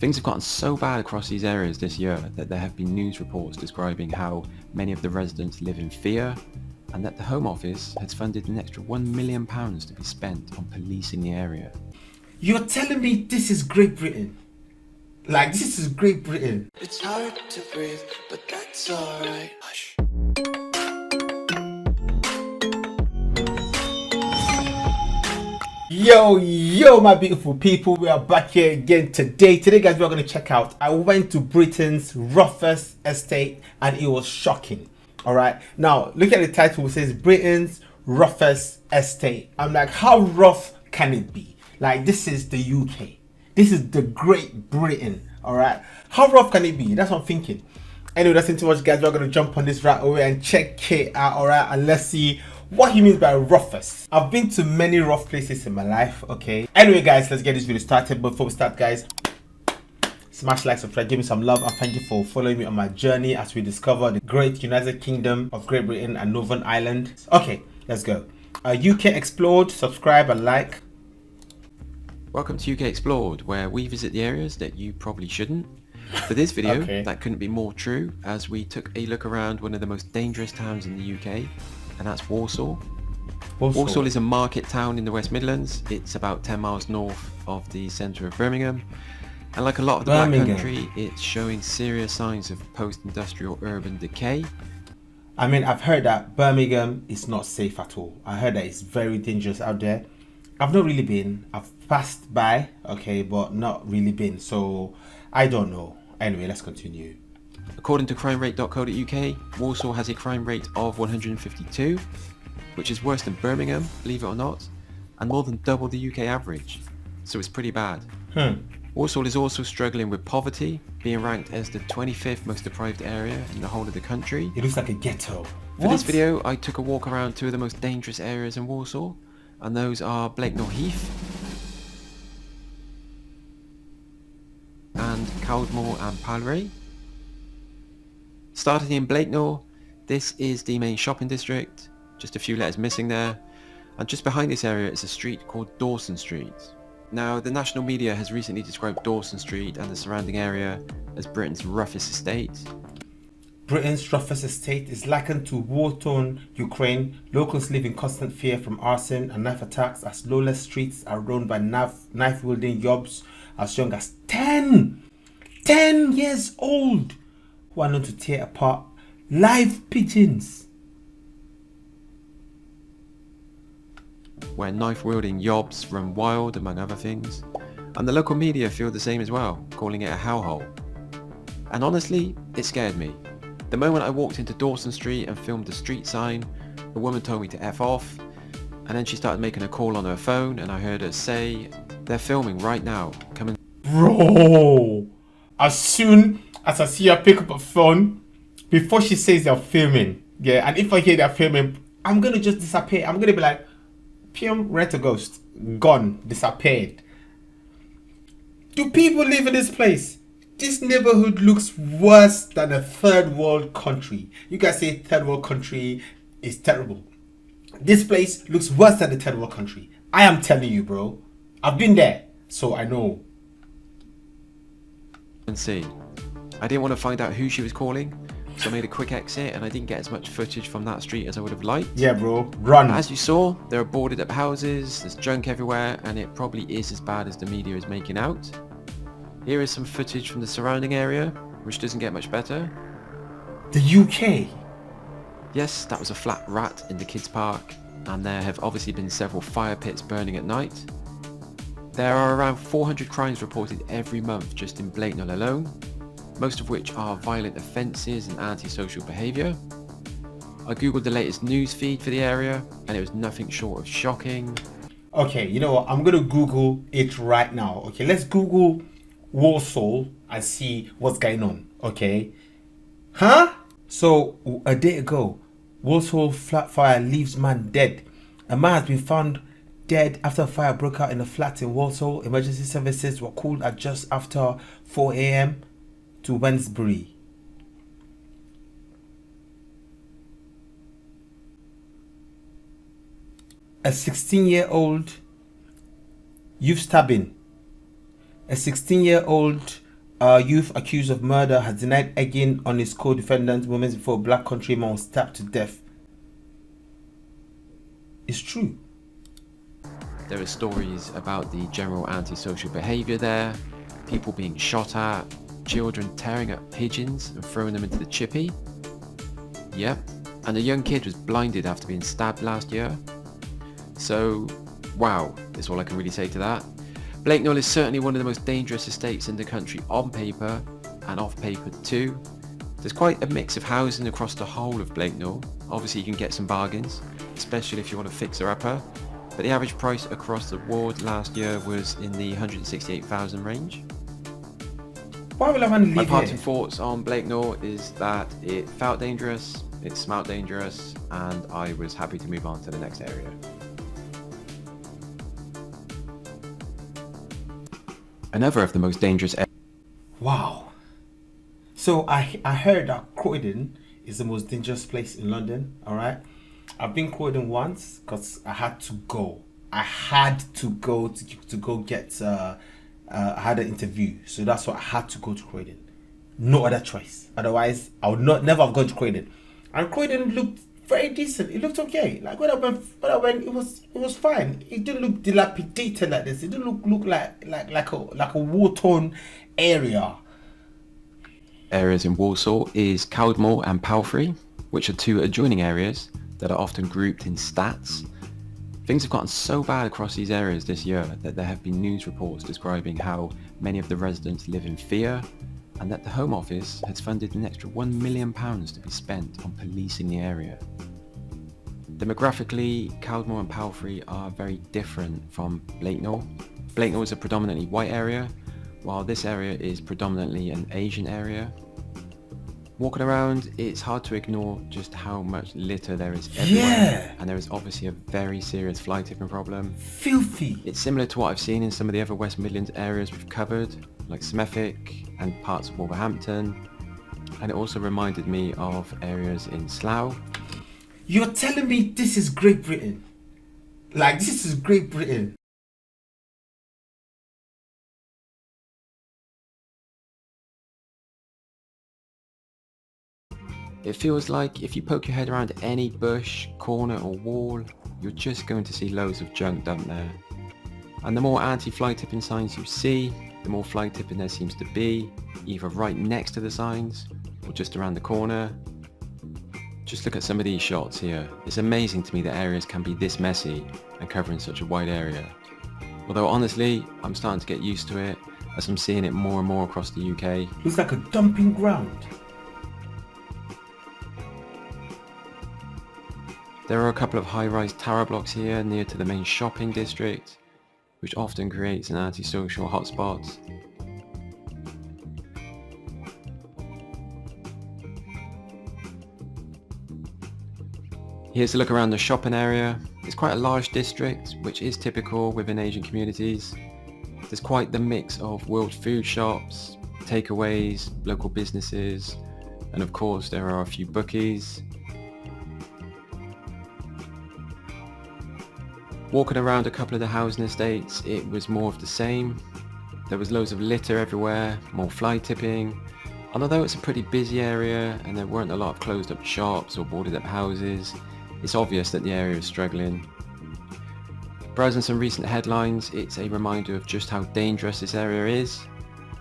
Things have gotten so bad across these areas this year that there have been news reports describing how many of the residents live in fear, and that the Home Office has funded an extra £1 million to be spent on policing the area. You're telling me this is Great Britain? Like, this is Great Britain. It's hard to breathe, but that's alright. Hush. Yo, my beautiful people, we are back here again today. Today, guys, we're going to check out. I went to Britain's roughest estate and it was shocking. All right. Now, look at the title. It says Britain's roughest estate. I'm like, how rough can it be? Like, this is the UK. This is the Great Britain. All right. How rough can it be? That's what I'm thinking. Anyway, that's not too much, guys. We're going to jump on this right away and check it out. All right. And let's see what he means by roughest. I've been to many rough places in my life, okay? Anyway, guys, let's get this video started. Before we start, guys, smash like, subscribe, give me some love, and thank you for following me on my journey as we discover the great United Kingdom of Great Britain and Northern Ireland. Okay, let's go. UK Explored, subscribe and like. Welcome to UK Explored, where we visit the areas that you probably shouldn't. For this video, that couldn't be more true, as we took a look around one of the most dangerous towns in the UK, and that's Walsall. Walsall is a market town in the West Midlands. It's about 10 miles north of the centre of Birmingham. And like a lot of the Black Country, it's showing serious signs of post-industrial urban decay. I mean, I've heard that Birmingham is not safe at all. I heard that it's very dangerous out there. I've not really been. I've passed by, okay, but not really been. So, I don't know. Anyway, let's continue. According to crimerate.co.uk, Walsall has a crime rate of 152, which is worse than Birmingham, believe it or not, and more than double the UK average, so it's pretty bad. Walsall is also struggling with poverty, being ranked as the 25th most deprived area in the whole of the country. It looks like a ghetto. For this video, I took a walk around two of the most dangerous areas in Walsall, and those are Blakenall Heath and Cowdmore and Palray. Starting in Blakenall, this is the main shopping district, just a few letters missing there, and just behind this area is a street called Dawson Street. Now, the national media has recently described Dawson Street and the surrounding area as Britain's roughest estate. Britain's roughest estate is likened to war-torn Ukraine. Locals live in constant fear from arson and knife attacks as lawless streets are run by knife-wielding yobs as young as 10 years old, who are known to tear apart live pigeons. Where knife-wielding yobs run wild, among other things. And the local media feel the same as well, calling it a hellhole. And honestly, it scared me. The moment I walked into Dawson Street and filmed the street sign, the woman told me to F off, and then she started making a call on her phone, and I heard her say, "They're filming right now, come and..." Bro, as soon as I see her pick up a phone, before she says they're filming, yeah, and if I hear they're filming, I'm gonna just disappear. I'm gonna be like, Pium, rent a ghost, gone, disappeared. Do people live in this place? This neighborhood looks worse than a third world country. You guys say third world country is terrible. This place looks worse than the third world country. I am telling you, bro. I've been there, so I know. And see. I didn't want to find out who she was calling, so I made a quick exit, and I didn't get as much footage from that street as I would have liked. Yeah, bro, run. As you saw, there are boarded up houses, there's junk everywhere, and it probably is as bad as the media is making out. Here is some footage from the surrounding area, which doesn't get much better. The UK? Yes, that was a flat rat in the kids' park, and there have obviously been several fire pits burning at night. There are around 400 crimes reported every month just in Blakenall alone, most of which are violent offences and antisocial behaviour. I googled the latest news feed for the area, and it was nothing short of shocking. Okay, you know what? I'm gonna Google it right now. Okay, let's Google Walsall and see what's going on. Okay, so a day ago, Walsall flat fire leaves man dead. A man has been found dead after a fire broke out in a flat in Walsall. Emergency services were called at just after 4 a.m. to Wednesbury. A 16-year-old youth stabbing. A 16-year-old A youth accused of murder has denied egging on his co-defendant moments before a black countryman was stabbed to death. It's true. There are stories about the general antisocial behaviour there, people being shot at, children tearing up pigeons and throwing them into the chippy. Yep, and a young kid was blinded after being stabbed last year. So, wow, that's all I can really say to that. Blakenall is certainly one of the most dangerous estates in the country on paper, and off paper too. There's quite a mix of housing across the whole of Blakenall. Obviously you can get some bargains, especially if you want a fixer-upper, but the average price across the ward last year was in the 168,000 range. Why will I want to leave My parting here? thoughts on Blakenall is that it felt dangerous, it smelt dangerous, and I was happy to move on to the next area. Another of the most dangerous areas. Wow. So I heard that Croydon is the most dangerous place in London. All right. I've been Croydon once because I had to go. I had to go to go get. I had an interview, so that's why I had to go to Croydon. No other choice. Otherwise, I would never have gone to Croydon. And Croydon looked very decent. It looked okay. Like when I went, it was fine. It didn't look dilapidated like this. It didn't look like a war-torn area. Areas in Walsall is Caldmore and Palfrey, which are two adjoining areas that are often grouped in stats. Things have gotten so bad across these areas this year that there have been news reports describing how many of the residents live in fear, and that the Home Office has funded an extra £1 million to be spent on policing the area. Demographically, Caldmore and Palfrey are very different from Blakenall. Blakenall is a predominantly white area, while this area is predominantly an Asian area. Walking around, it's hard to ignore just how much litter there is everywhere, Yeah. and there is obviously a very serious fly tipping problem. Filthy. It's similar to what I've seen in some of the other West Midlands areas we've covered, like Smethwick and parts of Wolverhampton, and it also reminded me of areas in Slough. You're telling me this is Great Britain? Like, this is Great Britain. It feels like if you poke your head around any bush, corner or wall, you're just going to see loads of junk dumped there. And the more anti-fly tipping signs you see, the more fly tipping there seems to be, either right next to the signs or just around the corner. Just look at some of these shots here. It's amazing to me that areas can be this messy and covering such a wide area. Although honestly, I'm starting to get used to it as I'm seeing it more and more across the UK. Looks like a dumping ground. There are a couple of high-rise tower blocks here near to the main shopping district, which often creates an antisocial hotspot. Here's a look around the shopping area. It's quite a large district, which is typical within Asian communities. There's quite the mix of world food shops, takeaways, local businesses, and of course there are a few bookies. Walking around a couple of the housing estates, it was more of the same. There was loads of litter everywhere, more fly tipping. And although it's a pretty busy area and there weren't a lot of closed up shops or boarded up houses, it's obvious that the area is struggling. Browsing some recent headlines, it's a reminder of just how dangerous this area is.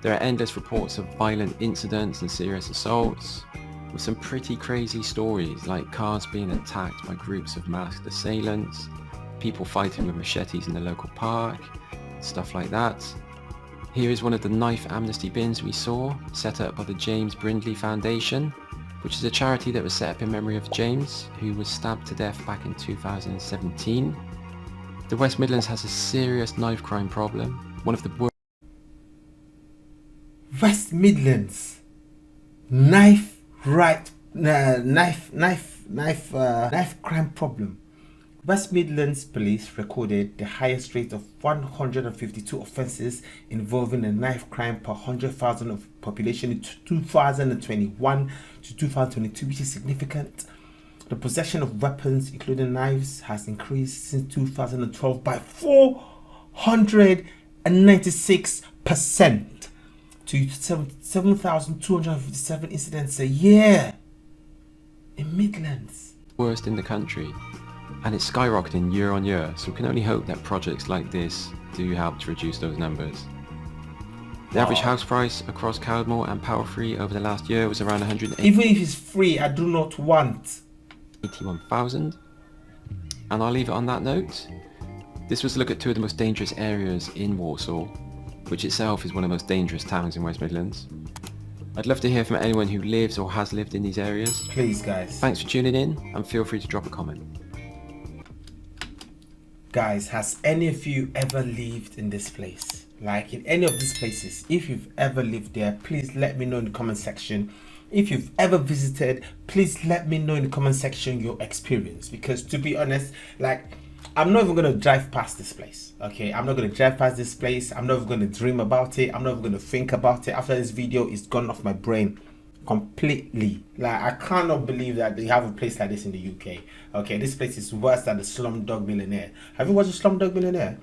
There are endless reports of violent incidents and serious assaults, with some pretty crazy stories like cars being attacked by groups of masked assailants, people fighting with machetes in the local park, stuff like that. Here is one of the knife amnesty bins we saw, set up by the James Brindley Foundation, which is a charity that was set up in memory of James, who was stabbed to death back in 2017. The West Midlands has a serious knife crime problem, one of the worst. West Midlands. Knife crime problem. West Midlands Police recorded the highest rate of 152 offences involving a knife crime per 100,000 of population in 2021 to 2022, which is significant. The possession of weapons, including knives, has increased since 2012 by 496%. to 7,257 incidents a year in Midlands. Worst in the country, and it's skyrocketing year on year, so we can only hope that projects like this do help to reduce those numbers. The average house price across Cowdmore and Powerfree over the last year was around 181,000. Even if it's free, I do not want. And I'll leave it on that note. This was a look at two of the most dangerous areas in Walsall, which itself is one of the most dangerous towns in West Midlands. I'd love to hear from anyone who lives or has lived in these areas. Please, guys. Thanks for tuning in, and feel free to drop a comment. Guys, has any of you ever lived in this place? Like in any of these places? If you've ever lived there, please let me know in the comment section. If you've ever visited, please let me know in the comment section your experience. Because to be honest, like, I'm not even going to drive past this place. Okay, I'm not going to drive past this place. I'm not even going to dream about it. I'm not even going to think about it. After this video, it's gone off my brain completely. Like, I cannot believe that they have a place like this in the UK. Okay, this place is worse than the Slumdog Millionaire. Have you watched the Slumdog Millionaire?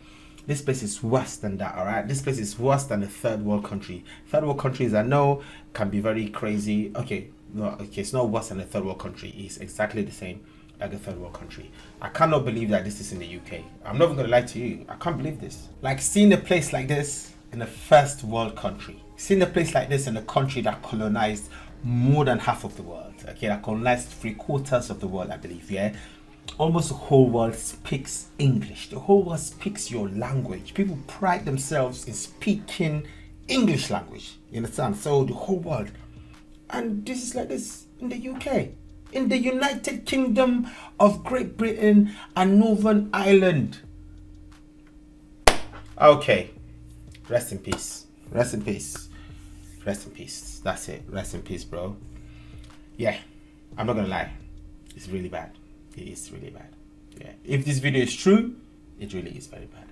This place is worse than that. All right, this place is worse than a third world country. Third world countries, I know, can be very crazy. Okay, no, okay, it's not worse than a third world country. It's exactly the same like a third world country. I cannot believe that this is in the UK. I'm not even gonna lie to you, I can't believe this. Like, seeing a place like this in a first world country, seeing a place like this in a country that colonized more than half of the world, okay, that colonized 3/4 of the world, I believe, yeah. Almost the whole world speaks English. The whole world speaks your language. People pride themselves in speaking English language, you understand? So the whole world, and this is like this in the UK, in the United Kingdom of Great Britain and Northern Ireland. Okay, rest in peace, rest in peace, rest in peace. That's it, rest in peace, bro. Yeah, I'm not gonna lie, it's really bad. It is really bad. Yeah, if this video is true, it really is very bad.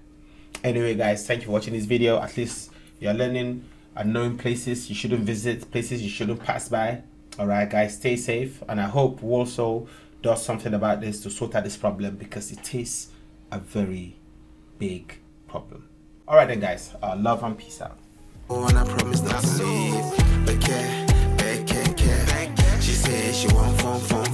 Anyway, guys, thank you for watching this video. At least you're learning and knowing places you shouldn't visit, places you shouldn't pass by. All right, guys, stay safe, and I hope Walsall does something about this to sort out this problem, because it is a very big problem. All right then, guys, love and peace out. When I promise not to leave, but care, she said she want phone.